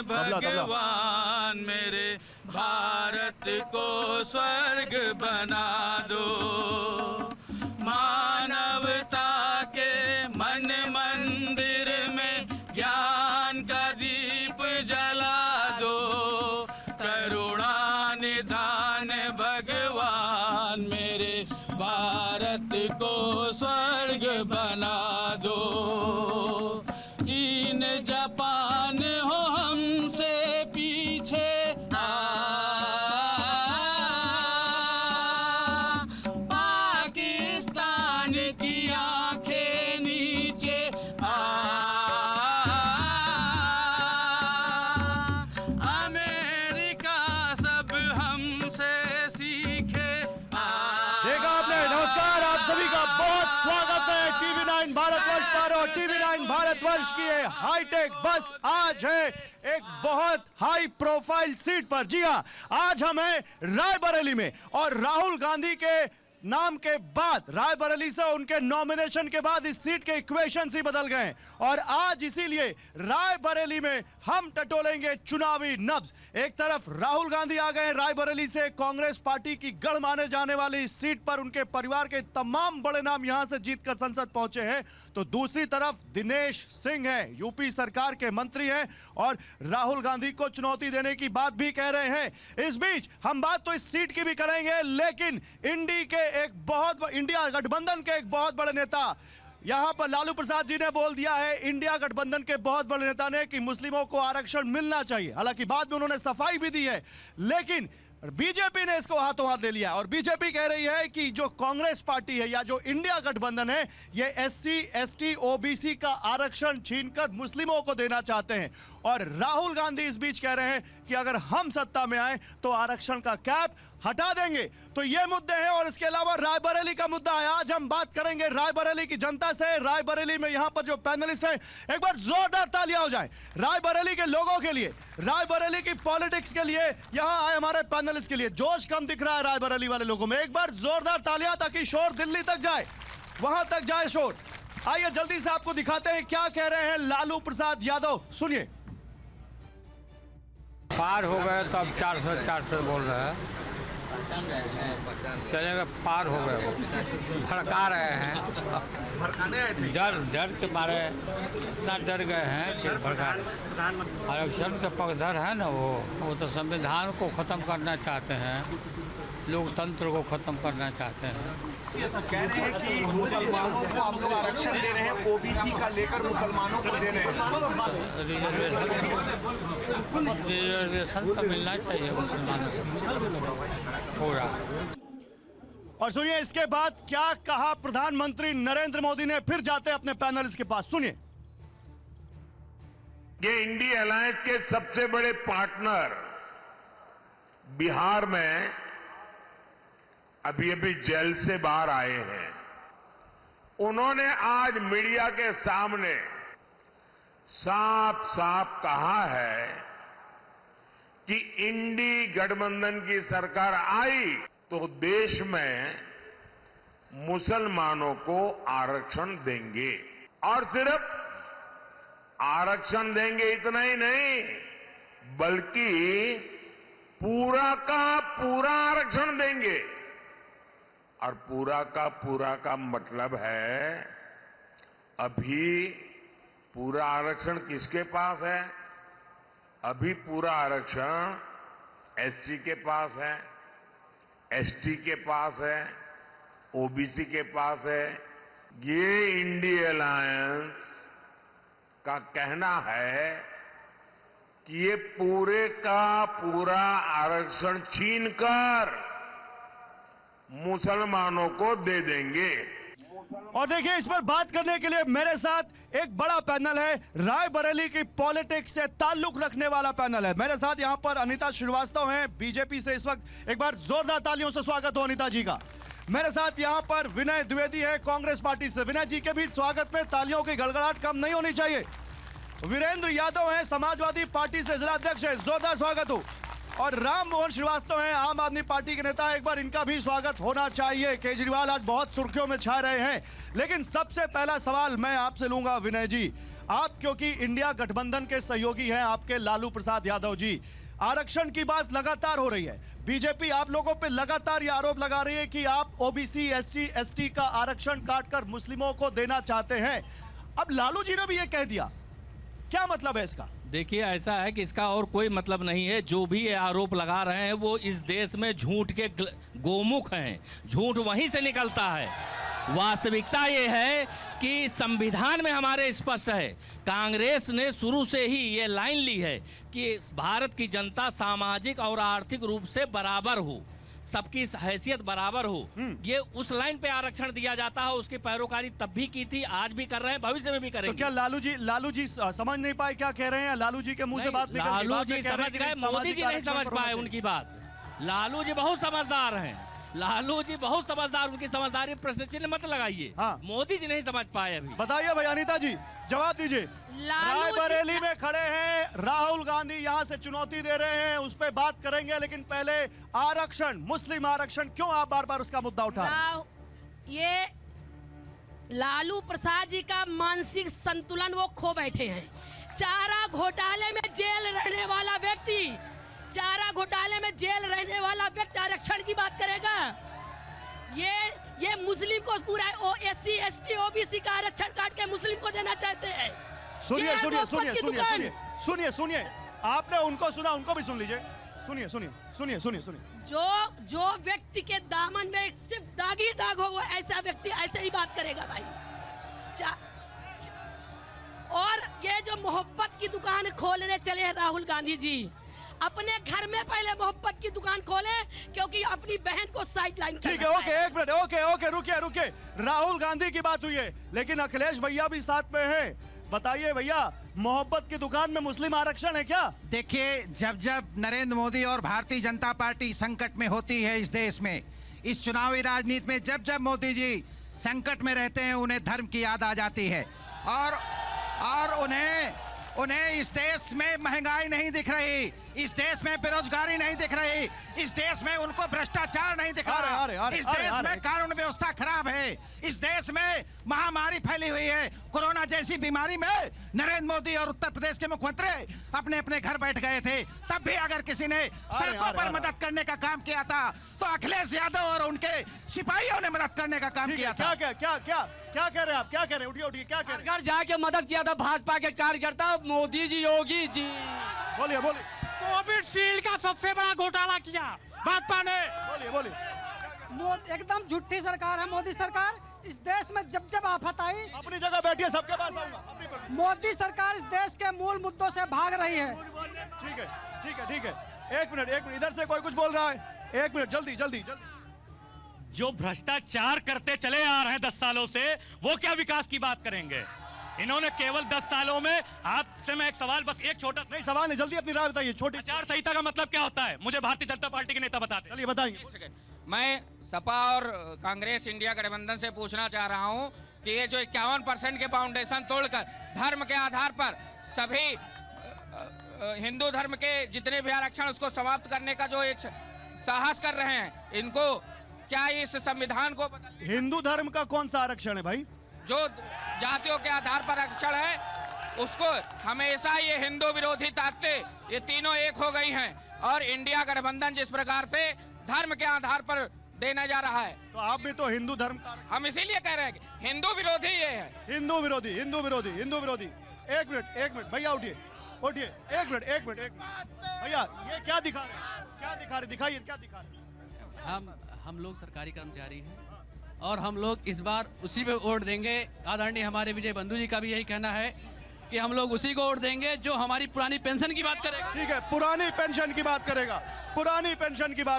भगवान मेरे भारत को स्वर्ग बना दो। मानवता के मन मंदिर में ज्ञान का दीप जला दो। करुणा निधान भगवान मेरे भारत को स्वर्ग बना दो। चीन जापान हो हमसे पीछे पाकिस्तान की आंखें नीचे अमेरिका सब हमसे सीखे। देखा आपने। नमस्कार आप सभी का बहुत स्वागत है TV9 भारतवर्ष पर। और TV9 भारतवर्ष की ये हाईटेक बस आज है एक बहुत हाई प्रोफाइल सीट पर। जी हाँ, आज हम हैं रायबरेली में और राहुल गांधी के नाम के बाद, रायबरेली से उनके नॉमिनेशन के बाद इस सीट के इक्वेशंस ही बदल गए और आज इसीलिए रायबरेली में हम टटोलेंगे चुनावी नब्ज। एक तरफ राहुल गांधी आ गए रायबरेली से, कांग्रेस पार्टी की गढ़ माने जाने वाली इस सीट पर उनके परिवार के तमाम बड़े नाम यहां से जीतकर संसद पहुंचे हैं, तो दूसरी तरफ दिनेश सिंह है, यूपी सरकार के मंत्री हैं और राहुल गांधी को चुनौती देने की बात भी कह रहे हैं। इस बीच हम बात तो इस सीट की भी करेंगे, लेकिन इंडिया गठबंधन के एक बहुत बड़े नेता यहां पर लालू प्रसाद जी ने बोल दिया है, इंडिया गठबंधन के बहुत बड़े नेता ने, कि मुस्लिमों को आरक्षण मिलना चाहिए। हालांकि बाद में उन्होंने सफाई भी दी है, लेकिन बीजेपी ने इसको हाथों हाथ ले लिया और बीजेपी कह रही है कि जो कांग्रेस पार्टी है या जो इंडिया गठबंधन है, ये SC, ST, OBC का आरक्षण छीनकर मुस्लिमों को देना चाहते हैं। और राहुल गांधी इस बीच कह रहे हैं कि अगर हम सत्ता में आए तो आरक्षण का कैप हटा देंगे। तो ये मुद्दे हैं और इसके अलावा रायबरेली का मुद्दा है। आज हम बात करेंगे रायबरेली की जनता से। रायबरेली में यहां पर जो पैनलिस्ट हैं, एक बार जोरदार तालियां हो जाए रायबरेली के लोगों के लिए, रायबरेली की पॉलिटिक्स के लिए, यहां आए हमारे पैनलिस्ट के लिए। जोश कम दिख रहा है रायबरेली वाले लोगों में। एक बार जोरदार तालियां ताकि शोर दिल्ली तक जाए, वहां तक जाए शोर। आइए जल्दी से आपको दिखाते हैं क्या कह रहे हैं लालू प्रसाद यादव, सुनिए। पार हो गए तो अब 400 बोल रहे हैं, चलेगा। पार हो गए, भड़का रहे हैं, डर के मारे इतना डर गए हैं कि भड़का रहे। आरक्षण के पक्षधर है ना, वो तो संविधान को ख़त्म करना चाहते हैं, लोकतंत्र को ख़त्म करना चाहते हैं। ये सब कह रहे हैं कि मुसलमानों को आप लोग आरक्षण दे रहे हैं, OBC का लेकर मुसलमानों को दे रहे हैं। रिजर्वेशन तो मिलना चाहिए मुसलमानों को पूरा। और सुनिए इसके बाद क्या कहा प्रधानमंत्री नरेंद्र मोदी ने, फिर जाते हैं अपने पैनलिस्ट के पास, सुनिए। ये इंडिया अलायंस के सबसे बड़े पार्टनर बिहार में अभी जेल से बाहर आए हैं। उन्होंने आज मीडिया के सामने साफ साफ कहा है कि इंडी गठबंधन की सरकार आई तो देश में मुसलमानों को आरक्षण देंगे। और सिर्फ आरक्षण देंगे इतना ही नहीं, बल्कि पूरा का पूरा आरक्षण देंगे। और पूरा का मतलब है, अभी पूरा आरक्षण किसके पास है? अभी पूरा आरक्षण SC के पास है, ST के पास है, OBC के पास है। ये इंडिया अलायंस का कहना है कि ये पूरे का पूरा आरक्षण छीनकर मुसलमानों को दे देंगे। और देखिए इस पर बात करने के लिए मेरे साथ एक बड़ा पैनल है, रायबरेली की पॉलिटिक्स से ताल्लुक रखने वाला पैनल है। मेरे साथ यहां पर अनीता श्रीवास्तव हैं बीजेपी से इस वक्त। एक बार जोरदार तालियों से स्वागत हो अनीता जी का। मेरे साथ यहां पर विनय द्विवेदी है कांग्रेस पार्टी से। विनय जी के भी स्वागत में तालियों की गड़गड़ाहट कम नहीं होनी चाहिए। वीरेंद्र यादव हैं समाजवादी पार्टी से, जिला अध्यक्ष है, जोरदार स्वागत हो। और राम मोहन श्रीवास्तव हैं आम आदमी पार्टी के नेता, एक बार इनका भी स्वागत होना चाहिए। केजरीवाल आज बहुत सुर्खियों में छा रहे हैं, लेकिन सबसे पहला सवाल मैं आपसे लूंगा विनय जी। आप क्योंकि इंडिया गठबंधन के सहयोगी हैं आपके लालू प्रसाद यादव जी, आरक्षण की बात लगातार हो रही है। बीजेपी आप लोगों पे लगातार ये आरोप लगा रही है कि आप ओबीसी एससी एसटी का आरक्षण काटकर मुस्लिमों को देना चाहते हैं। अब लालू जी ने भी ये कह दिया, क्या मतलब है इसका? देखिए, ऐसा है कि इसका और कोई मतलब नहीं है। जो भी ये आरोप लगा रहे हैं वो इस देश में झूठ के गोमुख हैं, झूठ वहीं से निकलता है। वास्तविकता ये है कि संविधान में हमारे स्पष्ट है, कांग्रेस ने शुरू से ही ये लाइन ली है कि भारत की जनता सामाजिक और आर्थिक रूप से बराबर हो, सबकी हैसियत बराबर हो। ये उस लाइन पे आरक्षण दिया जाता है, उसकी पैरोकारी तब भी की थी, आज भी कर रहे हैं, भविष्य में भी करेंगे। तो क्या लालू जी समझ नहीं पाए क्या कह रहे हैं? लालू जी के मुंह से बात निकल गई, लालू जी समझ गए, मोदी जी नहीं समझ पाए उनकी बात। लालू जी बहुत समझदार हैं, लालू जी बहुत समझदार, उनकी समझदारी प्रश्न चिन्ह मत लगाइए। हाँ। मोदी जी नहीं समझ पाए अभी। बताइए भाई अनीता जी, जवाब दीजिए। रायबरेली में खड़े हैं राहुल गांधी, यहाँ से चुनौती दे रहे हैं, उस पर बात करेंगे, लेकिन पहले आरक्षण, मुस्लिम आरक्षण, क्यों आप बार बार उसका मुद्दा उठा रहे हैं? ये लालू प्रसाद जी का मानसिक संतुलन वो खो बैठे हैं। चारा घोटाले में जेल रहने वाला व्यक्ति, चारा घोटाले में जेल रहने वाला व्यक्ति आरक्षण की बात करेगा? ये मुस्लिम को पूरा एससी एसटी ओबीसी का आरक्षण काट के मुस्लिम को देना चाहते हैं। सुनिए सुनिए सुनिए सुनिए सुनिए सुनिए, आपने उनको सुना, उनको भी सुन लीजिए। सुनिए सुनिए सुनिए सुनिए सुनिए। जो व्यक्ति के दामन में सिर्फ दाग ही दाग हो, वो ऐसा व्यक्ति ऐसे ही बात करेगा भाई। और ये जो मोहब्बत की दुकान खोलने चले हैं राहुल गांधी जी, अपने घर में पहले मोहब्बत की दुकान खोले, क्योंकि अपनी बहन को साइड लाइन। ठीक है, ओके, एक मिनट, ओके, रुकिए। राहुल गांधी की बात हुई है, लेकिन अखिलेश भैया भी साथ में हैं। बताइए भैया, मोहब्बत की दुकान में मुस्लिम आरक्षण है क्या? देखिए, जब नरेंद्र मोदी और भारतीय जनता पार्टी संकट में होती है इस देश में, इस चुनावी राजनीति में जब मोदी जी संकट में रहते हैं, उन्हें धर्म की याद आ जाती है। और उन्हें इस देश में महंगाई नहीं दिख रही, इस देश में बेरोजगारी नहीं दिख रही, इस देश में उनको भ्रष्टाचार नहीं दिख रहा, इस देश में कानून व्यवस्था खराब है, इस देश में महामारी फैली हुई है। कोरोना जैसी बीमारी में नरेंद्र मोदी और उत्तर प्रदेश के मुख्यमंत्री अपने अपने घर बैठ गए थे, तब भी अगर किसी ने सड़कों पर मदद करने का काम किया था तो अखिलेश यादव और उनके सिपाहियों ने मदद करने का काम किया था। क्या कह रहे हैं आप? क्या कह रहे हैं? उठिए, क्या कह रहे हैं? घर जाके मदद किया था भाजपा के कार्यकर्ता मोदी जी, योगी जी। बोलिए। कोविशील्ड का सबसे बड़ा घोटाला किया भाजपा ने। बोलिए। एकदम झूठी सरकार है मोदी सरकार। इस देश में जब आफत आई, अपनी जगह बैठिए, सबके पास आऊंगा। मोदी सरकार इस देश के मूल मुद्दों से भाग रही है। ठीक है। एक मिनट, इधर से कोई कुछ बोल रहा है। एक मिनट, जल्दी। जो भ्रष्टाचार करते चले आ रहे हैं 10 सालों से, वो क्या विकास की बात करेंगे? इन्होंने केवल 10 सालों में, आपसे मैं एक सवाल, बस एक छोटा, नहीं सवाल नहीं, जल्दी अपनी राय बताइए। छोटी आचार संहिता का मतलब क्या होता है? मुझे भारतीय जनता पार्टी के नेता बताते। चलिए बताएंगे। मैं सपा और कांग्रेस इंडिया गठबंधन से पूछना चाह रहा हूं कि ये जो 51% के फाउंडेशन तोड़कर धर्म के आधार पर सभी हिंदू धर्म के जितने भी आरक्षण उसको समाप्त करने का जो एक साहस कर रहे हैं, इनको क्या इस संविधान को हिंदू धर्म का कौन सा आरक्षण है भाई? जो जातियों के आधार पर आरक्षण है, उसको हमेशा ये हिंदू विरोधी ताकतें, ये तीनों एक हो गई हैं, और इंडिया गठबंधन जिस प्रकार से धर्म के आधार पर देने जा रहा है, तो आप भी तो हिंदू धर्म का, हम इसीलिए कह रहे हैं कि हिंदू विरोधी ये है। हिंदू विरोधी। एक मिनट भैया, उठिए। एक मिनट भैया, ये क्या दिखा रहे? दिखाइए, क्या दिखा रहे? हम लोग सरकारी कर्मचारी हैं और हम लोग इस बार उसी पे वोट देंगे। आदरणीय हमारे विजय बंधु जी का भी यही कहना है कि हम लोग उसी को वोट देंगे जो हमारी पुरानी पेंशन की बात करेगा। ठीक है, पुरानी पेंशन की बात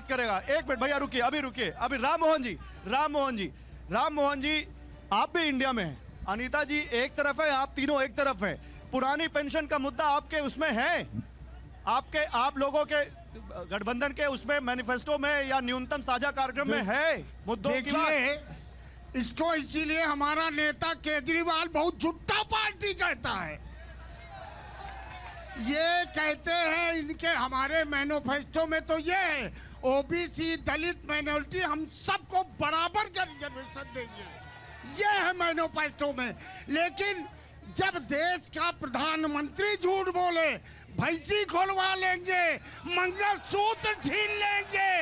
करेगा। एक मिनट भैया, रुकिए। अभी राम मोहन जी, आप भी इंडिया में हैं, अनीता जी एक तरफ है, आप तीनों एक तरफ है। पुरानी पेंशन का मुद्दा आपके उसमें है, आप लोगों के गठबंधन के उसमें मैनिफेस्टो में या न्यूनतम साझा कार्यक्रम में है मुद्दों की बात? इसको इसीलिए हमारा नेता केजरीवाल बहुत झूठा पार्टी कहता है। ये कहते हैं इनके, हमारे मैनिफेस्टो में तो ये है, ओबीसी दलित माइनॉरिटी हम सबको बराबर रिजर्वेशन देंगे, ये है मैनिफेस्टो में। लेकिन जब देश का प्रधानमंत्री झूठ बोले, भैंसी खोलवा लेंगे, मंगलसूत्र छीन लेंगे,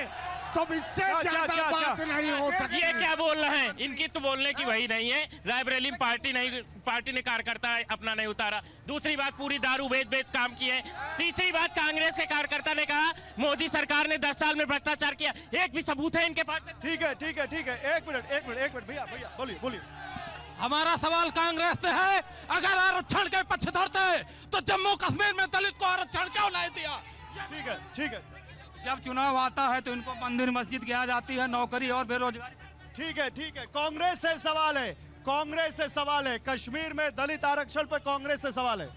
तो इससे ज्यादा बात नहीं हो सकती। ये क्या बोल रहे हैं? इनकी तो बोलने की वही नहीं है। रायबरेली में पार्टी ने कार्यकर्ता अपना नहीं उतारा। दूसरी बात, पूरी दारू बेच काम किए। तीसरी बात, कांग्रेस के कार्यकर्ता ने कहा मोदी सरकार ने 10 साल में भ्रष्टाचार किया। एक भी सबूत है इनके पास? ठीक है, एक मिनट भैया बोलिए। हमारा सवाल कांग्रेस से है, अगर आरक्षण के पक्षधर थे तो जम्मू कश्मीर में दलित को आरक्षण क्यों नहीं दिया? ठीक है। जब चुनाव आता है तो इनको मंदिर मस्जिद की आ जाती है, नौकरी और बेरोजगारी। ठीक है। कांग्रेस से सवाल है, कश्मीर में दलित आरक्षण पर कांग्रेस से सवाल है।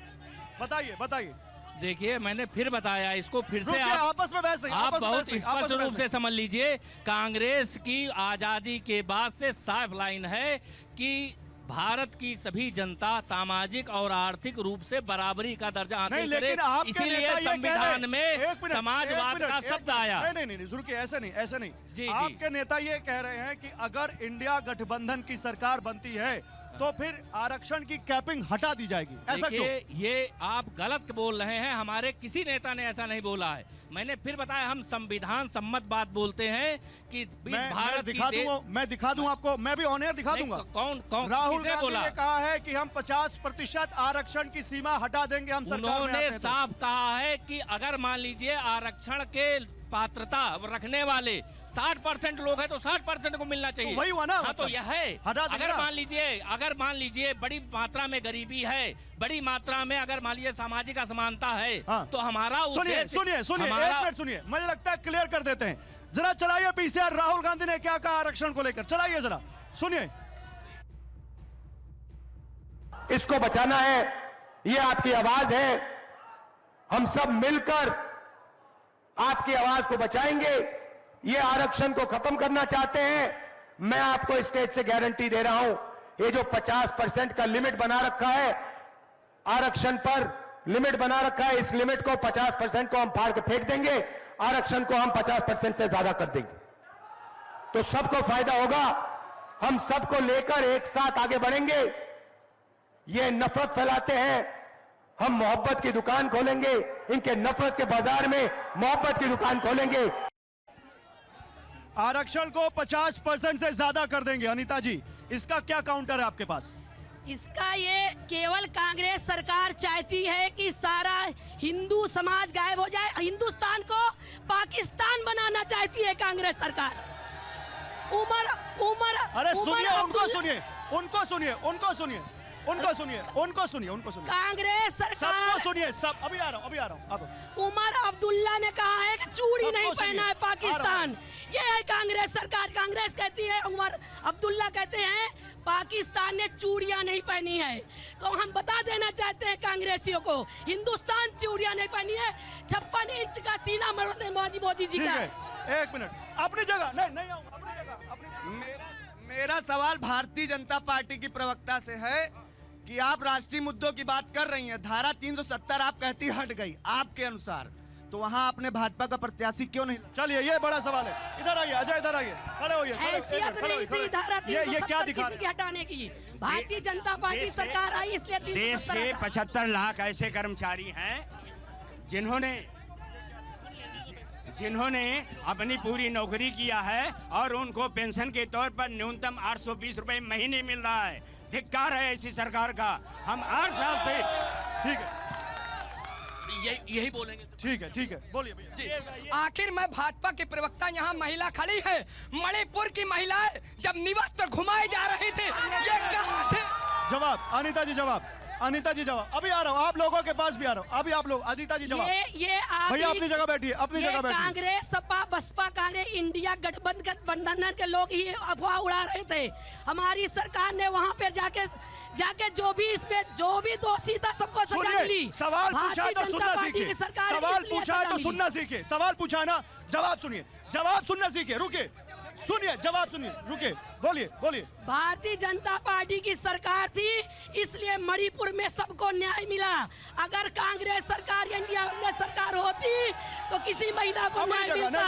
बताइए। देखिए, मैंने फिर बताया इसको, फिर से आपस में बहस नहीं, आप बहुत स्पष्ट रूप से समझ लीजिए। कांग्रेस की आजादी के बाद से साफ लाइन है कि भारत की सभी जनता सामाजिक और आर्थिक रूप से बराबरी का दर्जा हासिल करे, इसीलिए संविधान में समाजवाद का शब्द आया। नहीं, रुकिए, ऐसे नहीं। आपके नेता ये कह रहे हैं कि अगर इंडिया गठबंधन की सरकार बनती है तो फिर आरक्षण की कैपिंग हटा दी जाएगी, ऐसा क्यों? ये आप गलत बोल रहे हैं। हमारे किसी नेता ने ऐसा नहीं बोला है। मैंने फिर बताया, हम संविधान सम्मत बात बोलते हैं कि मैं दिखा दूं आपको, मैं भी ऑन एयर दिखा दूंगा। कौन राहुल गांधी ने कहा है कि हम 50% आरक्षण की सीमा हटा देंगे, हम सरकार में आते हैं। उन्होंने साफ कहा है कि अगर मान लीजिए आरक्षण के पात्रता रखने वाले 60% लोग हैं तो 60% को मिलना चाहिए। तो वही हुआ ना? हाँ, तो यह है। अगर मान लीजिए बड़ी मात्रा में गरीबी है, बड़ी मात्रा में अगर मान लीजिए सामाजिक असमानता है, तो हमारा सुनिए, एक मिनट सुनिए, मुझे लगता है क्लियर कर देते हैं। जरा चलाइए पीसीआर, राहुल गांधी ने क्या कहा आरक्षण को लेकर, चलाइए जरा, सुनिए। इसको बचाना है, ये आपकी आवाज है। हम सब मिलकर आपकी आवाज को बचाएंगे। ये आरक्षण को खत्म करना चाहते हैं, मैं आपको स्टेज से गारंटी दे रहा हूं, ये जो 50% का लिमिट बना रखा है, आरक्षण पर लिमिट बना रखा है, इस लिमिट को 50% को हम फाड़ के फेंक देंगे, आरक्षण को हम 50% से ज्यादा कर देंगे, तो सबको फायदा होगा। हम सबको लेकर एक साथ आगे बढ़ेंगे। ये नफरत फैलाते हैं, हम मोहब्बत की दुकान खोलेंगे, इनके नफरत के बाजार में मोहब्बत की दुकान खोलेंगे। आरक्षण को 50% से ज्यादा कर देंगे। अनीता जी, इसका क्या काउंटर है आपके पास? इसका ये केवल कांग्रेस सरकार चाहती है कि सारा हिंदू समाज गायब हो जाए। हिंदुस्तान को पाकिस्तान बनाना चाहती है कांग्रेस सरकार। अरे सुनिए, उनको सुनिए। कांग्रेस सरकार सबको सुनिए, सब अभी आ रहा हूँ। उमर अब्दुल्ला ने कहा है कि चूड़ी नहीं पहना है पाकिस्तान। ये है कांग्रेस सरकार। कांग्रेस कहती है, उमर अब्दुल्ला कहते हैं पाकिस्तान ने चूड़ियां नहीं पहनी है। तो हम बता देना चाहते हैं कांग्रेसियों को, हिंदुस्तान चूड़ियां नहीं पहनी है। 56 इंच का सीना मोदी जी का। एक मिनट, अपनी जगह नहीं आऊँ, अपनी जगह। मेरा सवाल भारतीय जनता पार्टी की प्रवक्ता से है कि आप राष्ट्रीय मुद्दों की बात कर रही हैं, धारा 370 आप कहती हट गई आपके अनुसार, तो वहां आपने भाजपा का प्रत्याशी क्यों नहीं? चलिए, ये बड़ा सवाल है। इधर आइए, अजय इधर आइए, खड़े होइए। ये क्या दिखा रहे हैं? हटाने की भारतीय जनता पार्टी सरकार आई, इसलिए देश के 75 लाख ऐसे कर्मचारी हैं जिन्होंने अपनी पूरी नौकरी किया है और उनको पेंशन के तौर पर न्यूनतम 820 रुपए महीने मिल रहा है। धिक्कार है ऐसी सरकार का। हम 8 साल से ठीक है, यही बोलेंगे। ठीक है, बोलिए भैया। आखिर मैं भाजपा के प्रवक्ता, यहाँ महिला खड़ी है, मणिपुर की महिलाएं जब निवस्त्र घुमाए जा रही थी, ये कहाँ थे? जवाब, अनीता जी जवाब। अभी आ रहा हूँ, आप लोगों के पास भी आ रहा हूँ। अभी आप लोग, अनीता जी जवाब। ये भैया अपनी जगह बैठिए, अपनी जगह बैठिए। कांग्रेस, सपा, बसपा, कांग्रेस, इंडिया गठबंधन के लोग ही अफवाह उड़ा रहे थे। हमारी सरकार ने वहाँ पर जाके जो भी दोषी था सबको सजा मिली। सवाल पूछा तो सुनना सीखिए, सवाल पूछा है तो सुनना सीखिए। सवाल पूछा है ना, जवाब सुनिए, जवाब सुनना सीखिए। रुके, सुनिए, जवाब सुनिए, रुके, बोलिए। भारतीय जनता पार्टी की सरकार थी, इसलिए मणिपुर में सबको न्याय मिला। अगर कांग्रेस सरकार, इंडिया सरकार होती तो किसी महिला को न्याय मिलता।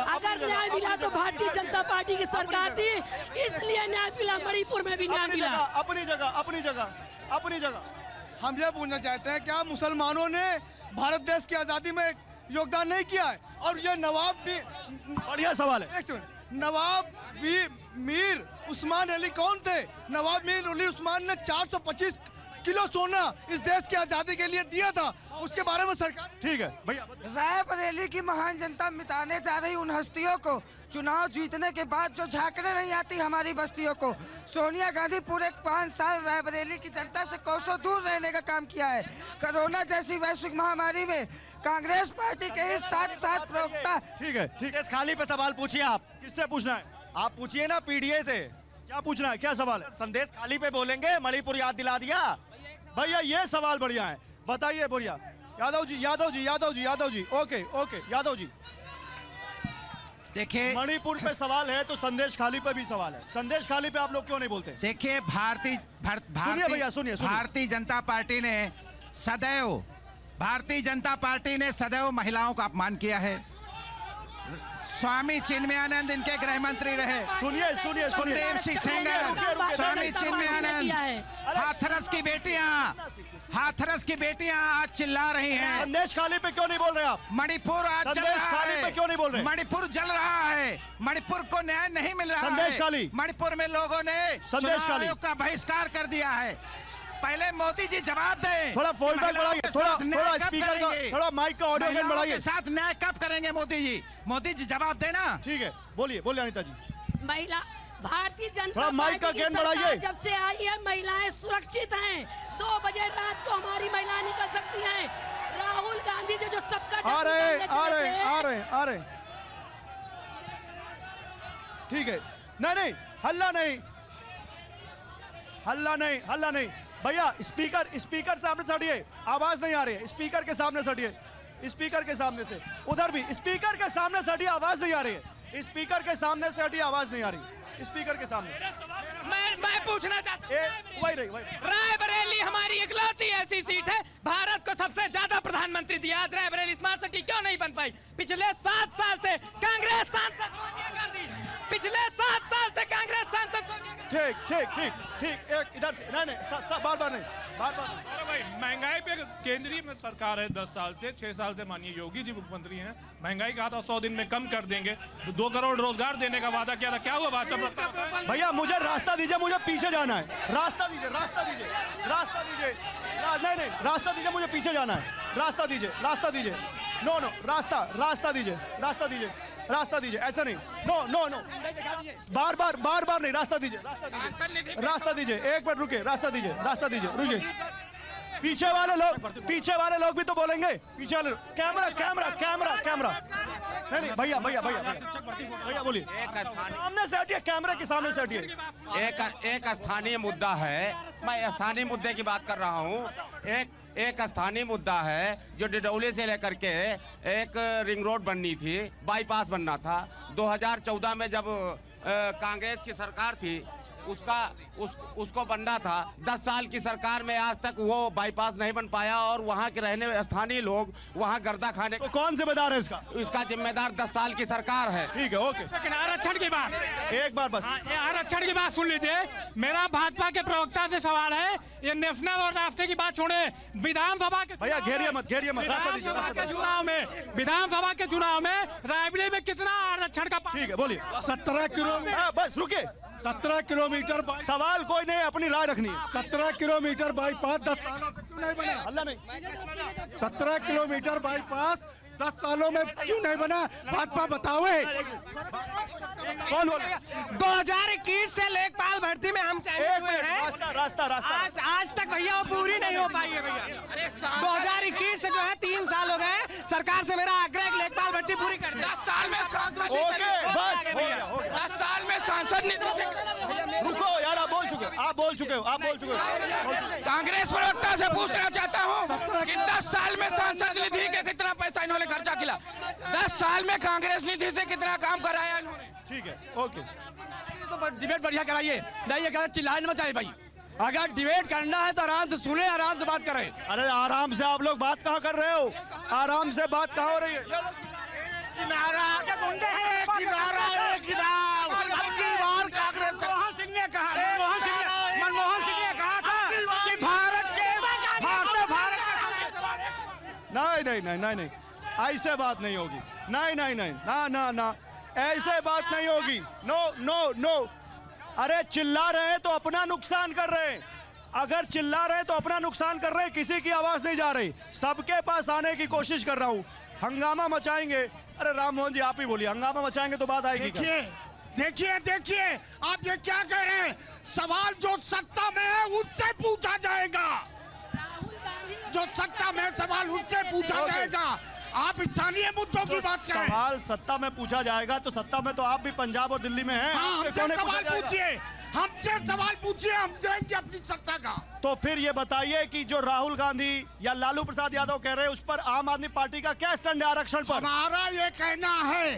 अगर न्याय मिला तो भारतीय जनता पार्टी की सरकार थी, इसलिए न्याय मिला। मणिपुर में भी न्याय मिला। अपनी जगह अपनी जगह। हम ये पूछना चाहते हैं क्या मुसलमानों ने भारत देश की आजादी में योगदान नहीं किया है? और ये नवाब भी बढ़िया सवाल है। नवाब मीर उस्मान अली कौन थे? नवाब मीर अली उस्मान ने 425 किलो सोना इस देश की आजादी के लिए दिया था। उसके बारे में सरकार ठीक है भैया। रायबरेली की महान जनता मिटाने जा रही उन हस्तियों को चुनाव जीतने के बाद जो झांकने नहीं आती हमारी बस्तियों को। सोनिया गांधी पूरे 5 साल रायबरेली की जनता से कोसों दूर रहने का काम किया है। कोरोना जैसी वैश्विक महामारी में कांग्रेस पार्टी के ही 7 प्रवक्ता। ठीक है ठीक है। खाली पे सवाल पूछिए आप। किससे पूछना है? आप पूछिए ना पीडीए से। क्या पूछना है? क्या सवाल है? संदेश खाली पे बोलेंगे, मणिपुर याद दिला दिया। भैया ये सवाल बढ़िया है, बताइए बढ़िया। यादव जी ओके यादव जी देखिए मणिपुर पे सवाल है तो संदेश खाली पे भी सवाल है। संदेश खाली पे आप लोग क्यों नहीं बोलते? देखिए भारतीय जनता पार्टी ने सदैव महिलाओं का अपमान किया है। स्वामी चिन्मयानंद इनके गृह मंत्री रहे। सुनिए सुखदेव सिंह सेंगर, स्वामी चिन्मयानंद, हाथरस की बेटियां आज चिल्ला रही हैं। संदेश खाली पे क्यों नहीं बोल रहे आप? मणिपुर आज जल रहा है। पे क्यों नहीं बोल रहे? मणिपुर जल रहा है। मणिपुर को न्याय नहीं मिल रहा है। संदेश खाली। मणिपुर में लोगों ने चुनाव आयोग का बहिष्कार कर दिया है। पहले मोदी जी जवाब दें। थोड़ा फोल्डर बढ़ाइए, थोड़ा स्पीकर का, थोड़ा माइक का ऑडियो गेन बढ़ाइए। साथ न्याय कब करेंगे मोदी जी? मोदी जी जवाब देना। ठीक है बोलिए अनिता जी। महिला भारतीय जनता थोड़ा माइक का गेन बढ़ाइए। जब से आई है महिलाएं सुरक्षित हैं। 2 बजे रात को हमारी महिलाएं निकल सकती हैं। राहुल गांधी जी जो सबका आ रहे ठीक है। नहीं हल्ला नहीं भैया। स्पीकर सामने से हटिए, आवाज नहीं आ रही है। स्पीकर के सामने से हटिए, स्पीकर के सामने से। उधर भी स्पीकर के सामने से हटिए, आवाज नहीं आ रही है। स्पीकर के सामने से हटिए, आवाज नहीं आ रही। स्पीकर के सामने मैं पूछना चाहता हूं, वही रायबरेली हमारी इकलौती ऐसी सीट है भारत को सबसे ज्यादा प्रधानमंत्री दिया। रायबरेली स्मार्ट सिटी क्यों नहीं बन पाई? पिछले 7 साल से कांग्रेस सांसद सोनिया गांधी, पिछले 7 साल से कांग्रेस सांसद सोनिया गांधी। ठीक एक इधर से नहीं बार नहीं। अरे भाई महंगाई पे केंद्रीय में सरकार है 10 साल से, 6 साल से माननीय योगी जी मुख्यमंत्री हैं। महंगाई कहा था 100 दिन में कम कर देंगे। 2 करोड़ रोजगार देने का वादा किया था, क्या हुआ बात? भैया मुझे रास्ता दीजिए, मुझे पीछे जाना है। रास्ता दीजिए नहीं रास्ता दीजिए, मुझे पीछे जाना है। रास्ता दीजिए नो रास्ता दीजिए ऐसा नहीं। नो बार बार नहीं। रास्ता दीजिए एक मिनट रुकिए। रास्ता दीजिए पीछे वाले लोग भी तो बोलेंगे। पीछे वाले कैमरा नहीं भैया बोलिए। सामने से हटिए, कैमरे के सामने से हटिए। एक स्थानीय मुद्दा है, मैं स्थानीय मुद्दे की बात कर रहा हूँ। एक स्थानीय मुद्दा है जो डिडौली से लेकर के एक रिंग रोड बननी थी, बाईपास बनना था। 2014 में जब कांग्रेस की सरकार थी उसको बनना था। 10 साल की सरकार में आज तक वो बाईपास नहीं बन पाया और वहाँ के रहने स्थानीय लोग वहाँ गर्दा खाने। तो कौन जिम्मेदार है इसका जिम्मेदार 10 साल की सरकार है। ठीक है ओके। आरक्षण की बात एक बार बस, आरक्षण की बात सुन लीजिए। मेरा भाजपा के प्रवक्ता से सवाल है, ये नेशनल और राष्ट्रीय की बात छोड़े, विधानसभा के भैया घेरिए मत। विधानसभा के चुनाव में रायबरेली में कितना आरक्षण का? ठीक है बोलिए। 17 किलोमीटर। बस रुके। 17 किलोमीटर सवाल कोई नहीं, अपनी राय रखनी है। 17 किलोमीटर बाईपास 10 सालों से क्यों नहीं बना? हल्ला नहीं। 17 किलोमीटर बाईपास 10 सालों में क्यों नहीं बना? भाजपा बताओ। कौन बोल? 2021 से लेखपाल भर्ती में हम रास्ता आज तक भैया वो पूरी नहीं हो पाई है भैया। 2021 से जो है 3 साल हो गए। सरकार से मेरा आग्रह है लेखपाल भर्ती पूरी कर। 10 साल में सांसद निधि से। रुको यार, आप बोल चुके हो। कांग्रेस प्रवक्ता से पूछना चाहता हूँ कि 10 साल में सांसद निधि के कितना पैसा इन्होंने खर्चा किया? 10 साल में कांग्रेस निधि से कितना काम कराया इन्होंने? ठीक है ओके। तो डिबेट बढ़िया कराइए, नहीं ये चिल्लाने मत चाहिए भाई। अगर डिबेट करना है तो आराम से सुने, आराम से बात करें। अरे आराम से आप लोग बात कहाँ कर रहे हो? आराम से बात कहाँ हो रही है? किनारा कांग्रेस। मनमोहन सिंह ने कहा था कि नहीं नहीं नहीं नहीं नहीं, ऐसे बात नहीं होगी। नहीं नहीं नहीं, ना ना ना, ऐसे बात नहीं होगी। नो नो नो, अरे चिल्ला रहे हैं तो अपना नुकसान कर रहे हैं। अगर चिल्ला रहे हैं तो अपना नुकसान कर रहे हैं, किसी की आवाज नहीं जा रही। सबके पास आने की कोशिश कर रहा हूं। हंगामा मचाएंगे, अरे राम मोहन जी आप ही बोलिए, हंगामा मचाएंगे तो बात आएगी। देखिए देखिए देखिए, आप ये क्या कह रहे हैं? सवाल जो सत्ता में है उससे पूछा जाएगा, जो सत्ता में सवाल उससे पूछा जाएगा। आप स्थानीय मुद्दों की बात करें। सवाल सत्ता में पूछा जाएगा तो सत्ता में तो आप भी पंजाब और दिल्ली में हैं। हाँ, हमसे सवाल पूछिए, हमसे सवाल पूछिए, हम देंगे अपनी सत्ता का। तो फिर ये बताइए कि जो राहुल गांधी या लालू प्रसाद यादव कह रहे हैं, उस पर आम आदमी पार्टी का क्या स्टैंड है आरक्षण पर? हमारा ये कहना है,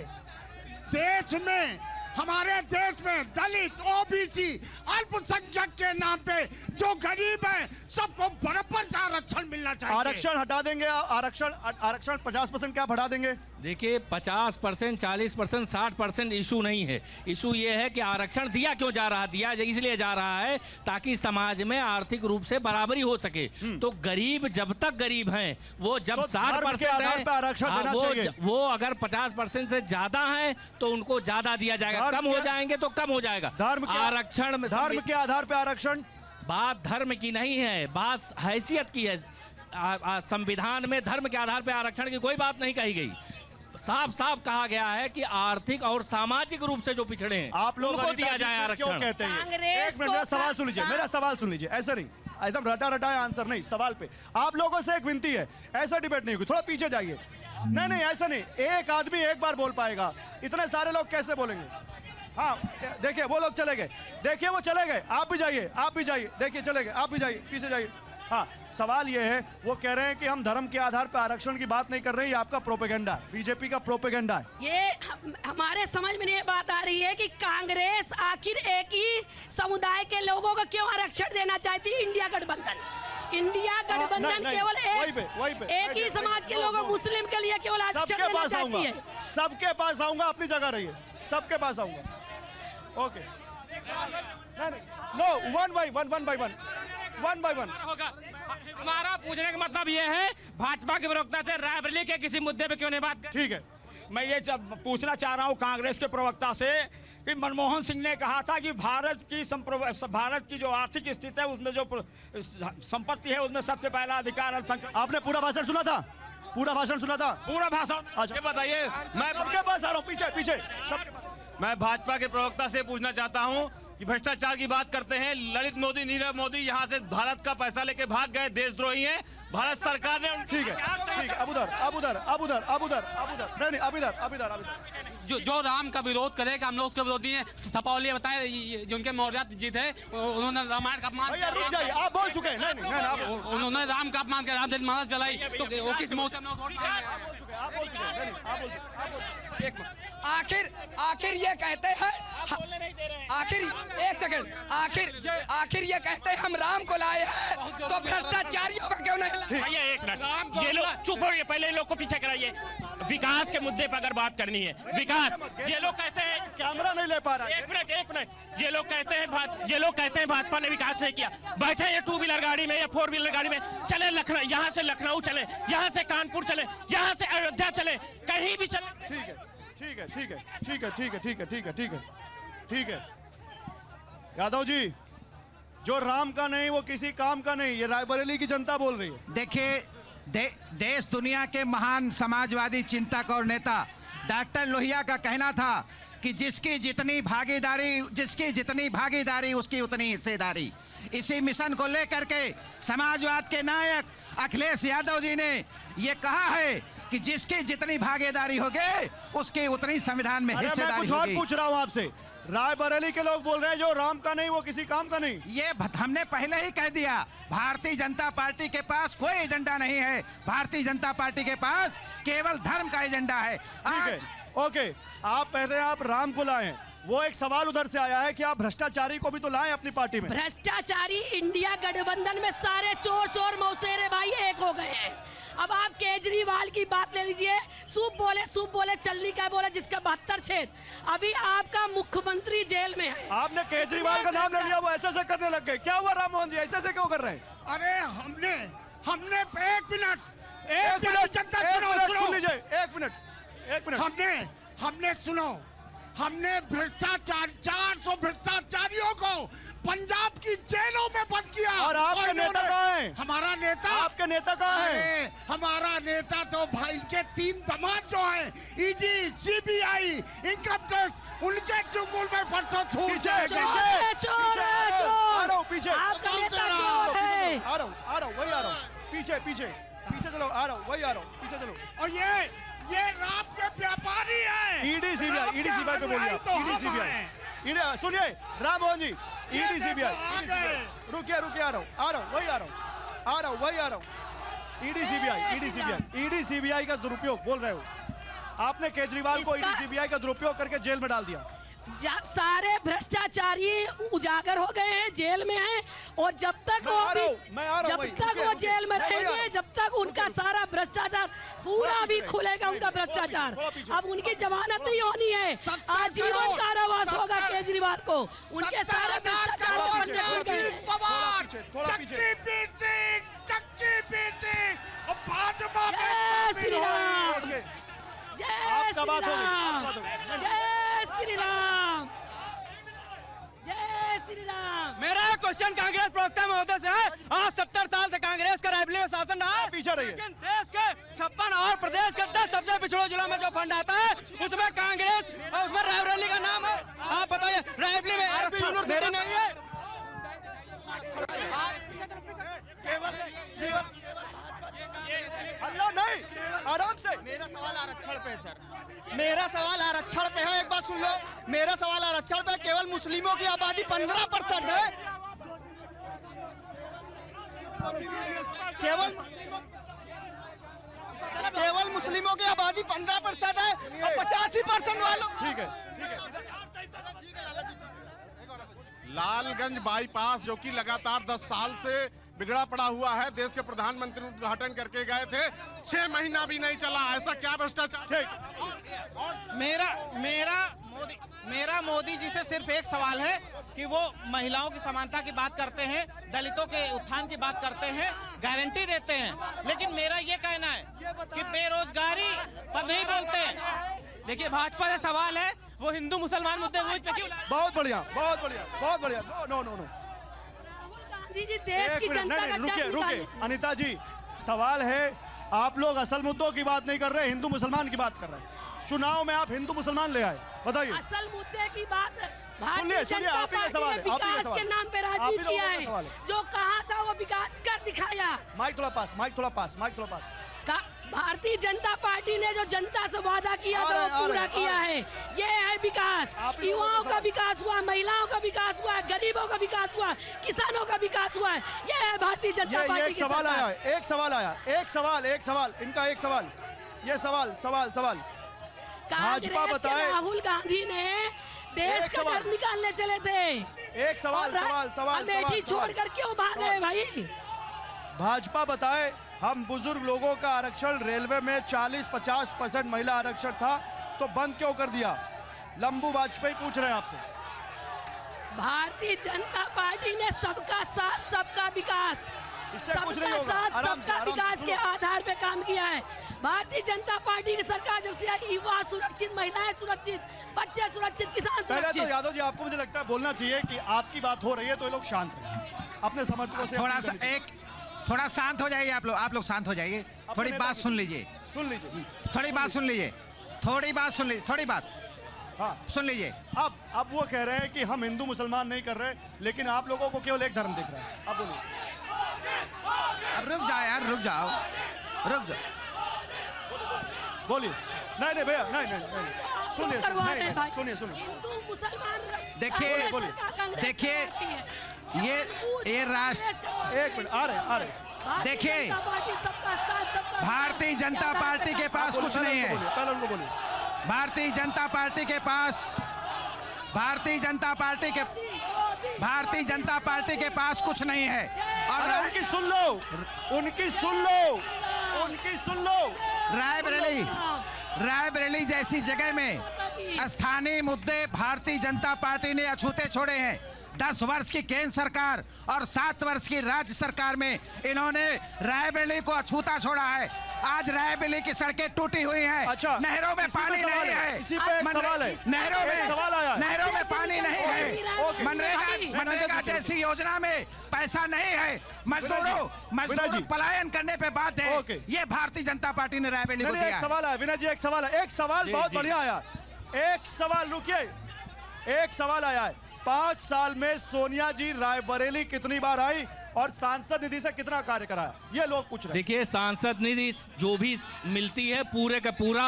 देश में, हमारे देश में दलित, ओबीसी, अल्पसंख्यक के नाम पे जो गरीब है सबको बराबर का आरक्षण मिलना चाहिए। आरक्षण हटा देंगे, आरक्षण 50% क्या बढ़ा देंगे? देखिए 50%, 40%, 60% इशू नहीं है। इशू ये है कि आरक्षण दिया क्यों जा रहा, दिया इसलिए जा रहा है ताकि समाज में आर्थिक रूप से बराबरी हो सके। तो गरीब जब तक गरीब हैं, वो जब तो 60% है, आरक्षण देना चाहिए। वो अगर 50% से ज्यादा है तो उनको ज्यादा दिया जाएगा, कम हो जाएंगे तो कम हो जाएगा। आरक्षण में धर्म के आधार पर आरक्षण, बात धर्म की नहीं है, बात हैसियत की है। संविधान में धर्म के आधार पर आरक्षण की कोई बात नहीं कही गई। साफ साफ कहा गया है कि आर्थिक और सामाजिक रूप से जो पिछड़े हैं आप लोग उनको दिया जाए आरक्षण। क्यों कहते हैं? एक मिनट, मेरा सवाल सुन लीजिए, मेरा सवाल सुन लीजिए। ऐसा नहीं, एकदम रटा रटाया आंसर नहीं, सवाल पे आप लोगों से एक विनती है, ऐसा डिबेट नहीं होगी, थोड़ा पीछे जाइए। नहीं नहीं ऐसा नहीं, एक आदमी एक बार बोल पाएगा, इतने सारे लोग कैसे बोलेंगे? हाँ देखिए वो लोग चले गए, देखिए वो चले गए, आप भी जाइए, आप भी जाइए, देखिए चले गए, आप भी जाइए, पीछे जाइए। हाँ सवाल ये है, वो कह रहे हैं कि हम धर्म के आधार पर आरक्षण की बात नहीं कर रहे हैं, ये आपका प्रोपेगेंडा है, बीजेपी का प्रोपेगेंडा है। ये हमारे समझ में ये बात आ रही है कि कांग्रेस आखिर एक ही समुदाय के लोगों को क्यों आरक्षण देना चाहती है? इंडिया गठबंधन केवल एक ही समाज के लोगों, मुस्लिम के लिए केवल आरक्षण देना चाहती है। सबके पास आऊंगा, अपनी जगह रहिए, सबके पास आऊंगा। Okay, no, one by one. हमारा पूछने का मतलब ये है, भाजपा के प्रवक्ता से रायबरेली के किसी मुद्दे पे क्यों नहीं बात? ठीक है, मैं ये पूछना चाह रहा हूँ कांग्रेस के प्रवक्ता से कि मनमोहन सिंह ने कहा था कि भारत की जो आर्थिक स्थिति है उसमें जो संपत्ति है उसमें सबसे पहला अधिकार अल्पसंख्यक। आपने पूरा भाषण सुना था? पूरा भाषण सुना था? पूरा भाषण। अच्छा बताइए, मैं सबके पास आ रहा हूँ, पीछे मैं भाजपा के प्रवक्ता से पूछना चाहता हूं कि भ्रष्टाचार की बात करते हैं, ललित मोदी, नीरव मोदी यहां से भारत का पैसा लेके भाग गए, देशद्रोही हैं। भारत सरकार ने ठीक है, अब उधर नहीं, अब इधर जो राम का विरोध करेगा, हम लोग उसके विरोधी हैं। सपा वाले बताए जो उनके मौर्य जीत है, उन्होंने रामायण का अपमान, आप बोल चुके हैं। उन्होंने राम का अपमान किया, रामचरित मानस जलाई, तो वो किस मौत आखिर ये कहते हैं, आखिर एक सेकंड, आखिर ये कहते हैं हम राम को लाए हैं, तो भ्रष्टाचारियों का क्यों नहीं? भैया एक मिनट, ये लोग चुप हो गए, पहले लोग को पीछे कराइए। विकास के मुद्दे पर अगर बात करनी है, विकास, ये लोग कहते हैं कैमरा नहीं ले पा रहा। एक मिनट, ये लोग कहते हैं भाजपा ने विकास नहीं किया। बैठे ये 2 व्हीलर गाड़ी में या 4 व्हीलर गाड़ी में, चले लखनऊ, यहाँ से लखनऊ चले, यहाँ से कानपुर चले, यहाँ से अयोध्या चले, कहीं भी चले। ठीक है यादव जी, जो राम का नहीं वो किसी काम का नहीं, ये रायबरेली की जनता बोल रही है। देखिए देश दुनिया के महान समाजवादी चिंतक और नेता डॉक्टर लोहिया का कहना था कि जिसकी जितनी भागीदारी उसकी उतनी हिस्सेदारी। इसी मिशन को लेकर के समाजवाद के नायक अखिलेश यादव जी ने ये कहा है कि जिसकी जितनी भागीदारी होगी उसकी उतनी संविधान में हिस्सेदारी होगी। मैं कुछ और पूछ रहा हूं आपसे, रायबरेली के लोग बोल रहे हैं जो राम का नहीं वो किसी काम का नहीं। ये हमने पहले ही कह दिया, भारतीय जनता पार्टी के पास कोई एजेंडा नहीं है, भारतीय जनता पार्टी के पास केवल धर्म का एजेंडा है। ठीक है, ओके, आप कहते हैं आप राम को लाएं, वो एक सवाल उधर से आया है कि आप भ्रष्टाचारी को भी तो लाएं अपनी पार्टी में। भ्रष्टाचारी इंडिया गठबंधन में सारे चोर मौसेरे भाई एक हो गए हैं। अब आप केजरीवाल की बात ले लीजिए, सूप बोले चलनी का बोले, जिसका 72 छेद। अभी आपका मुख्यमंत्री जेल में है। आपने केजरीवाल का नाम ले लिया, वो ऐसे करने लग गए। क्या हुआ राम मोहन जी, ऐसे क्यों कर रहे हैं? अरे हमने एक मिनट, एक मिनट सुन लीजिए, एक मिनट। हमने सुनो, हमने भ्रष्टाचार 400 भ्रष्टाचारियों को पंजाब की जेलों में बंद किया। और आपका नेता कहाँ है? हमारा नेता, आपका नेता कहाँ है? हमारा नेता तो भाई के 3 दामाद जो हैं, ईडी, सीबीआई, इनकम टैक्स, उनके चुंगल में परसों छूट पीछे आ रहा हूँ, पीछे आ रहा हूँ, वही आ रहा हूँ, पीछे चलो, आ रहा हूँ, वही आ रहा हूँ, पीछे चलो। और ये रात के व्यापारी हैं। ईडी सीबीआई पे बोलिए, ईडी सीबीआई, सुनिए राम मोहन जी, ईडी सीबीआई, रुकिए, आ रहा हूँ, वही आ रहा हूँ, ईडी सीबीआई का दुरुपयोग बोल रहे हो आपने। केजरीवाल को ईडी सीबीआई का दुरुपयोग करके जेल में डाल दिया। सारे भ्रष्टाचारी उजागर हो गए हैं, जेल में हैं, और जब तक वो जेल में रहेंगे, जब तक उनका सारा भ्रष्टाचार पूरा भी खुलेगा, उनका भ्रष्टाचार। अब उनकी जमानत नहीं होनी है, आजीवन कारावास होगा केजरीवाल को, उनके सारे भ्रष्टाचार के पन्ने खुल गए हैं। जय श्री राम, जय श्री राम, जय श्री राम, जय श्री राम। मेरा क्वेश्चन कांग्रेस प्रवक्ता महोदय से है। आज 70 साल से कांग्रेस का रायबरेली में शासन रहा है, पीछे रहिए। लेकिन देश के 56 और प्रदेश के 10 सबसे पिछड़ों जिलों में जो फंड आता है, उसमें कांग्रेस और उसमें रायबरेली का नाम है। आप बताइए, रायबरेली में आरक्षण देरी नहीं है। नहीं, आराम से। मेरा सवाल आरक्षण पे है सर, मेरा सवाल आरक्षण पे है। एक बार सुन लो, मेरा सवाल आरक्षण पे। केवल मुस्लिमों की आबादी 15% है, केवल मुस्लिमों की आबादी 15% है, और 85% वालों। ठीक है। लालगंज बाईपास जो कि लगातार 10 साल से बिगड़ा पड़ा हुआ है, देश के प्रधानमंत्री उद्घाटन करके गए थे, 6 महीना भी नहीं चला। ऐसा क्या भ्रष्टाचार? मेरा मोदी जी से सिर्फ एक सवाल है कि वो महिलाओं की समानता की बात करते हैं, दलितों के उत्थान की बात करते हैं, गारंटी देते हैं, लेकिन मेरा ये कहना है कि बेरोजगारी पर नहीं बोलते हैं। देखिए, भाजपा का सवाल है, वो हिंदू मुसलमान मुद्दे वो इस पे क्यों? बहुत बढ़िया। नो। गांधी जी देश की जनता का रुकिए अनिता जी, सवाल है, आप लोग असल मुद्दों की बात नहीं कर रहे, हिंदू मुसलमान की बात कर रहे हैं। चुनाव में आप हिंदू मुसलमान ले आए, बताइए। असल मुद्दे की बात सुनिए, आप ही सवाल विकास के नाम पे राजनीति किया है, जो कहा था वो विकास कर दिखाया। माइक थोड़ा पास। भारतीय जनता पार्टी ने जो जनता से वादा किया था वो पूरा किया है। ये है विकास, युवाओं का विकास हुआ, महिलाओं का विकास हुआ, गरीबों का विकास हुआ, किसानों का विकास हुआ। ये है भारतीय जनता पार्टी। एक सवाल इनका एक सवाल, ये सवाल भाजपा बताए। राहुल गांधी ने देश का डर निकालने चले थे। एक सवाल अमेठी छोड़कर क्यों भाग गए भाई? भाजपा बताए, हम बुजुर्ग लोगों का आरक्षण रेलवे में 40-50% महिला आरक्षण था, तो बंद क्यों कर दिया? लंबू वाजपेयी पूछ रहे हैं आपसे। भारतीय जनता पार्टी ने सबका साथ सबका विकास, इससे कुछ नहीं होगा, आराम से विकास के आधार पे काम किया है। भारतीय जनता पार्टी की सरकार जब से आई, युवा सुरक्षित, महिलाएं सुरक्षित, बच्चे सुरक्षित, किसान सुरक्षित। पहले तो यादव जी, आपको मुझे लगता है बोलना चाहिए कि आपकी बात हो रही है तो ये लोग शांत रहे, अपने समर्थकों से थोड़ा शांत हो जाइए। आप लोग शांत हो जाइए, थोड़ी बात सुन लीजिए। थोड़ी बात सुन लीजिए। अब वो कह रहे हैं कि हम हिंदू मुसलमान नहीं कर रहे, लेकिन आप लोगों को केवल एक धर्म दिख रहा है। अब बोलिए। अब रुक जाओ यार, रुक जाओ। बोलिए। नहीं भैया, नहीं। सुनिए। हिंदू मुसलमान देखिए ये राष्ट्र, एक मिनट, आ रहे। देखिए, भारतीय जनता पार्टी के पास कुछ नहीं है। भारतीय जनता पार्टी के पास कुछ नहीं है। और उनकी सुन लो। रायबरेली जैसी जगह में स्थानीय मुद्दे भारतीय जनता पार्टी ने अछूते छोड़े हैं। 10 वर्ष की केंद्र सरकार और 7 वर्ष की राज्य सरकार में इन्होंने रायबरेली को अछूता छोड़ा है। आज रायबरेली की सड़कें टूटी हुई हैं। अच्छा, नहरों में पानी नहीं है। इसी पे एक सवाल है। नहरों में सवाल आया। नहरों में पानी नहीं है। मनरेगा जैसी योजना में पैसा नहीं है। मजदूरों पलायन करने पे बात है। ये भारतीय जनता पार्टी ने रायबरेली को दिया। एक सवाल है विनय जी, एक सवाल है। एक सवाल बहुत बढ़िया आया। एक सवाल, रुकिए, एक सवाल आया है। 5 साल में सोनिया जी रायबरेली कितनी बार आई और सांसद निधि से कितना कार्य कराया, ये लोग पूछ रहे हैं। देखिए, सांसद निधि जो भी मिलती है पूरे का पूरा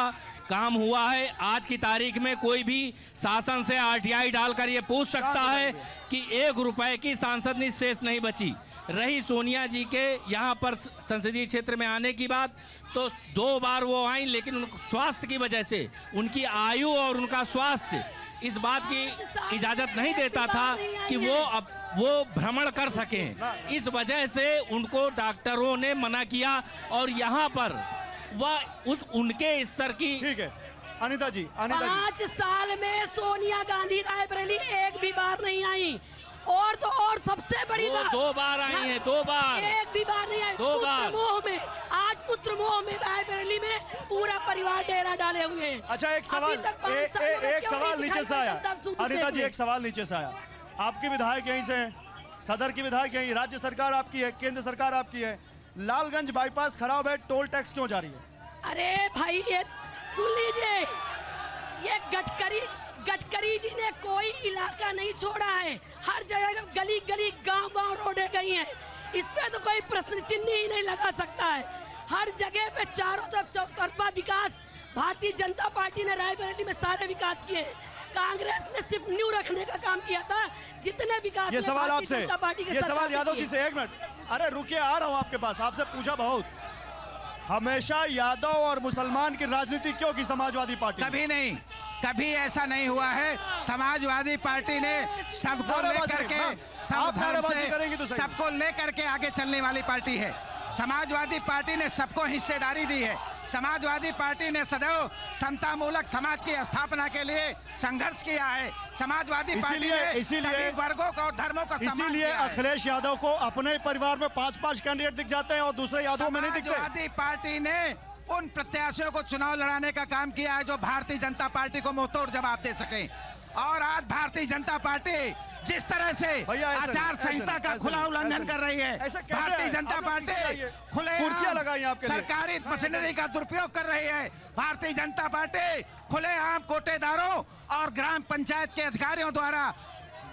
काम हुआ है। आज की तारीख में कोई भी शासन से आरटीआई डालकर ये पूछ सकता है कि 1 रुपए की सांसद निधि शेष नहीं बची। रही सोनिया जी के यहाँ पर संसदीय क्षेत्र में आने की बात, तो 2 बार वो आई, लेकिन उनको स्वास्थ्य की वजह से उनकी आयु और उनका स्वास्थ्य इस बात की इजाजत नहीं देता था कि वो भ्रमण कर सकें। इस वजह से उनको डॉक्टरों ने मना किया और यहाँ पर वह उनके स्तर की। ठीक है अनिता जी, 5 साल में सोनिया गांधी रायबरेली एक भी बार नहीं आई। और तो और सबसे बड़ी बात, 2 बार आई हैं, 2 बार, एक भी बार नहीं आई। 2 बार पुत्रमोह में, आज पुत्रमोह में रायबरेली में पूरा परिवार डेरा डाले हुए हैं। अच्छा, एक सवाल, एक सवाल नीचे से आया अनिता जी, एक सवाल नीचे से आया। आपकी विधायक यहीं से हैं, सदर की विधायक यहीं, राज्य सरकार आपकी है, केंद्र सरकार आपकी है। लालगंज बाईपास खराब है, टोल टैक्स क्यों जारी है? अरे भाई, ये सुन लीजिए, ये गडकरी जी ने कोई इलाका नहीं छोड़ा है। हर जगह गली गली गांव रोडें गई हैं। इस पे तो कोई प्रश्न चिन्ह ही नहीं लगा सकता है। हर जगह पे चारों तरफ चौतरफा विकास भारतीय जनता पार्टी ने रायबरेली में सारे विकास किए। कांग्रेस ने सिर्फ न्यू रखने का काम किया था। जितने विकास ये सवाल आपसे, ये सवाल यादव जी से, 1 मिनट। अरे रुकिए, आ रहा हूँ आपके पास। आपसे पूछा बहुत, हमेशा यादव और मुसलमान की राजनीति क्यों की समाजवादी पार्टी? कभी नहीं, कभी ऐसा नहीं हुआ है। समाजवादी पार्टी ने सबको लेकर के, सब धर्म से सबको लेकर के आगे चलने वाली पार्टी है। समाजवादी पार्टी ने सबको हिस्सेदारी दी है। समाजवादी पार्टी ने सदैव समतामूलक समाज की स्थापना के लिए संघर्ष किया है। समाजवादी पार्टी ने सभी वर्गों को और धर्मों का सम्मान इसीलिए किया है। अखिलेश यादव को अपने परिवार में 5-5 कैंडिडेट दिख जाते हैं और दूसरे यादव में नहीं दिखते। समाजवादी पार्टी ने उन प्रत्याशियों को चुनाव लड़ाने का काम किया है जो भारतीय जनता पार्टी को मुंहतोड़ जवाब दे सके। और आज भारतीय जनता पार्टी जिस तरह से आचार संहिता का खुला उल्लंघन कर रही है, भारतीय जनता पार्टी खुलेआम सरकारी मशीनरी का दुरुपयोग कर रही है। भारतीय जनता पार्टी खुलेआम कोटेदारों और ग्राम पंचायत के अधिकारियों द्वारा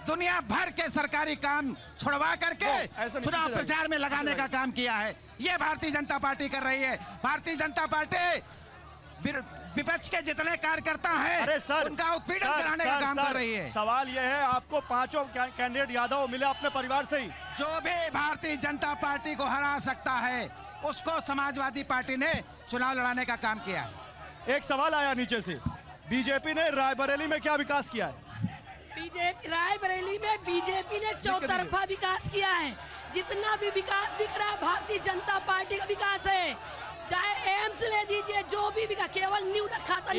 दुनिया भर के सरकारी काम छुड़वा करके चुनाव प्रचार में लगाने का काम किया है। ये भारतीय जनता पार्टी कर रही है। भारतीय जनता पार्टी विपक्ष के जितने कार्यकर्ता हैं, अरे सर, उनका उत्पीड़न कराने का काम कर रही है। सवाल यह है, आपको 5 कैंडिडेट यादव मिले अपने परिवार से ही। जो भी भारतीय जनता पार्टी को हरा सकता है उसको समाजवादी पार्टी ने चुनाव लड़ाने का काम किया है। एक सवाल आया नीचे से, बीजेपी ने रायबरेली में क्या विकास किया है? रायबरेली में बीजेपी ने चौतरफा विकास किया है। जितना भी विकास दिख रहा है भारतीय जनता पार्टी का विकास है। चाहे एम्स ले दीजिए, जो भी विकास, केवल न्यू रखा था।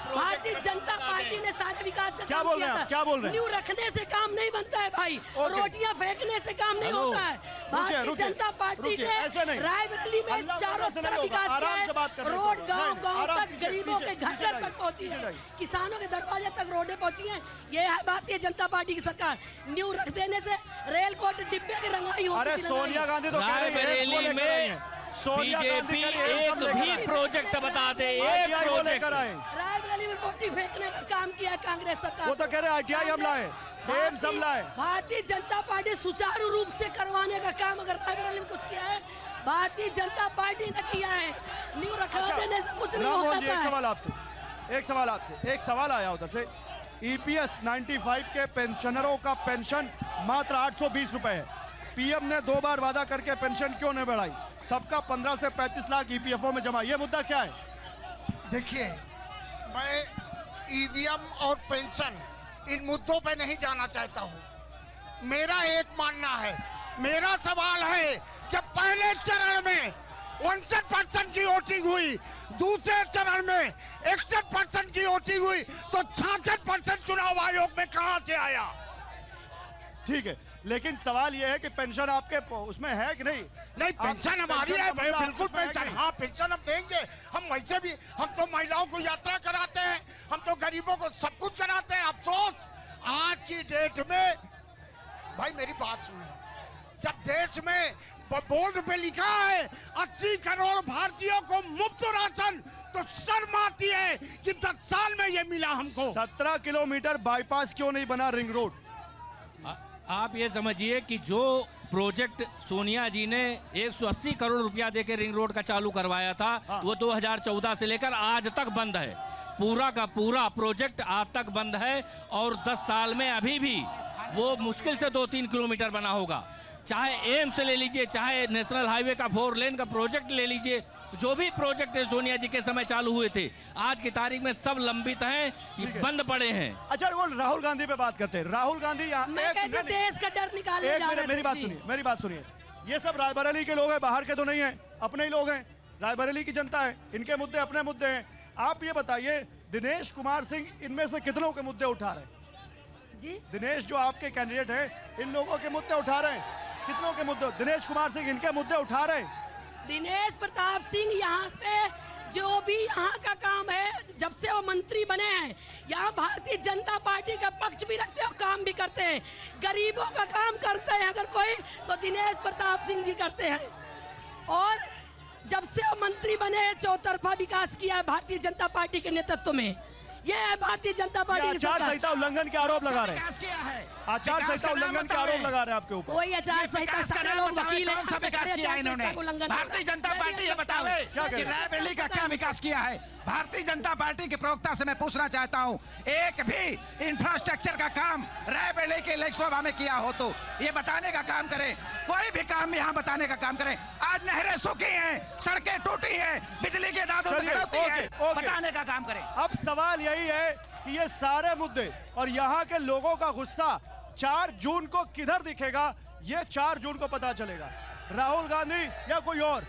भारतीय जनता पार्टी ने सारे विकास का काम किया था। क्या बोल रहे हैं? न्यू रखने से काम नहीं बनता है भाई, रोटियां फेंकने से काम नहीं होता है। भारतीय जनता पार्टी ने रायबरेली में चारों तरफ विकास किया है। रोड गाँव तक, गरीबों के घर तक पहुँची है, किसानों के दरवाजे तक रोडें पहुँची है। ये है भारतीय जनता पार्टी की सरकार। न्यू रख देने से रेल कोच डिब्बे की रंगाई होती है। अरे सोनिया गांधी तो रायबरेली में बीजेपी एक भी प्रोजेक्ट बता दे, एक प्रोजेक्ट। रायबरेली में रोटी फेंकने का काम किया कांग्रेस सरकार। वो तो कह रहे आईटीआई हमला है, एम्स हमला है। भारतीय जनता पार्टी सुचारू रूप से करवाने का काम अगर रायबरेली में कुछ किया है, भारतीय जनता पार्टी ने किया है। न्यू रखा देने से कुछ नहीं होता है। एक सवाल आपसे, एक सवाल आया उधर से। EPS 95 के पेंशनरों का पेंशन मात्र 820 रुपए है। पीएम ने 2 बार वादा करके पेंशन क्यों नहीं बढ़ाई? सबका 15 से 35 लाख EPFO में जमा, ये मुद्दा क्या है? देखिए, मैं EVM और पेंशन इन मुद्दों पे नहीं जाना चाहता हूँ। मेरा एक मानना है, मेरा सवाल है, जब पहले चरण में 59% की वोटिंग हुई, दूसरे चरण में 61% की वोटिंग हुई, तो 66% चुनाव आयोग में कहां से आया? ठीक है, लेकिन सवाल ये है कि पेंशन आपके उसमें है कि नहीं? नहीं, पेंशन हमारी है भाई, बिल्कुल पेंशन। हाँ, पेंशन हम देंगे। हम वैसे भी, हम तो महिलाओं को यात्रा कराते हैं, हम तो गरीबों को सब कुछ कराते हैं। अफसोस आज की डेट में, भाई मेरी बात सुनिए, जब देश में बोर्ड पे लिखा है 80 करोड़ भारतीयों को मुफ्त राशन, तो शर्म आती है कि 10 साल में ये मिला हमको। 17 किलोमीटर बाईपास क्यों नहीं बना रिंग रोड? आप ये समझिए कि जो प्रोजेक्ट सोनिया जी ने 180 करोड़ रुपया देके रिंग रोड का चालू करवाया था, वो 2014 से लेकर आज तक बंद है। पूरा का पूरा प्रोजेक्ट आज तक बंद है और 10 साल में अभी भी वो मुश्किल से 2-3 किलोमीटर बना होगा। चाहे एम्स ले लीजिए, चाहे नेशनल हाईवे का 4 लेन का प्रोजेक्ट ले लीजिए, जो भी प्रोजेक्ट सोनिया जी के समय चालू हुए थे, आज की तारीख में सब लंबित हैं, बंद पड़े हैं। अच्छा, वो राहुल गांधी पे बात करते हैं। राहुल गांधी देश का डर निकालने जा रहे हैं। मेरी बात सुनिए। ये सब रायबरेली के लोग हैं, बाहर के तो नहीं है, अपने ही लोग हैं। रायबरेली की जनता है, इनके मुद्दे अपने मुद्दे हैं। आप ये बताइए, दिनेश कुमार सिंह इनमें से कितनों के मुद्दे उठा रहे हैं? जी, दिनेश जो आपके कैंडिडेट हैं, इन लोगों के मुद्दे उठा रहे हैं? कितनों के मुद्दे? दिनेश कुमार सिंह इनके मुद्दे उठा रहे हैं? दिनेश प्रताप सिंह यहाँ पे जो भी यहाँ का काम है, जब से वो मंत्री बने हैं, यहाँ भारतीय जनता पार्टी का पक्ष भी रखते हैं और काम भी करते हैं। गरीबों का काम करते हैं अगर कोई, तो दिनेश प्रताप सिंह जी करते हैं। और जब से वो मंत्री बने हैं, चौतरफा विकास किया है भारतीय जनता पार्टी के नेतृत्व में। ये है भारतीय जनता पार्टी की आचार संहिता उल्लंघन के आरोप लगा रहे हैं। आचार संहिता उल्लंघन के आरोप लगा रहे हैं आपके ऊपर। कोई आचार संहिता वकील कौन सा विकास किया है इन्होंने? भारतीय जनता पार्टी ये बतावे कि रायबरेली का क्या विकास किया है? भारतीय जनता पार्टी के प्रवक्ता से मैं पूछना चाहता हूँ, एक भी इंफ्रास्ट्रक्चर का काम रायबरेली के लोकसभा में किया हो तो ये बताने का काम करें। कोई भी काम यहाँ बताने का काम करें। आज नहरें सूखी हैं, सड़कें टूटी हैं, बिजली के दादों में कटौती है, बताने का काम करें। अब सवाल यही है कि ये सारे मुद्दे और यहाँ के लोगों का गुस्सा 4 जून को किधर दिखेगा? ये 4 जून को पता चलेगा। राहुल गांधी या कोई और,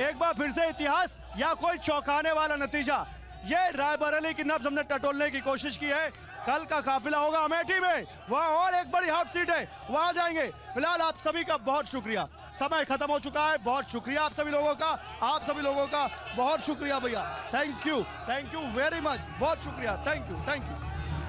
एक बार फिर से इतिहास या कोई चौंकाने वाला नतीजा? ये रायबरेली की नब्ज हमने टटोलने की कोशिश की है। कल का काफिला होगा अमेठी में, वहां और एक बड़ी हॉट सीट है, वहां जाएंगे। फिलहाल आप सभी का बहुत शुक्रिया, समय खत्म हो चुका है। बहुत शुक्रिया आप सभी लोगों का, आप सभी लोगों का बहुत शुक्रिया भैया। थैंक यू वेरी मच, बहुत शुक्रिया। Thank you.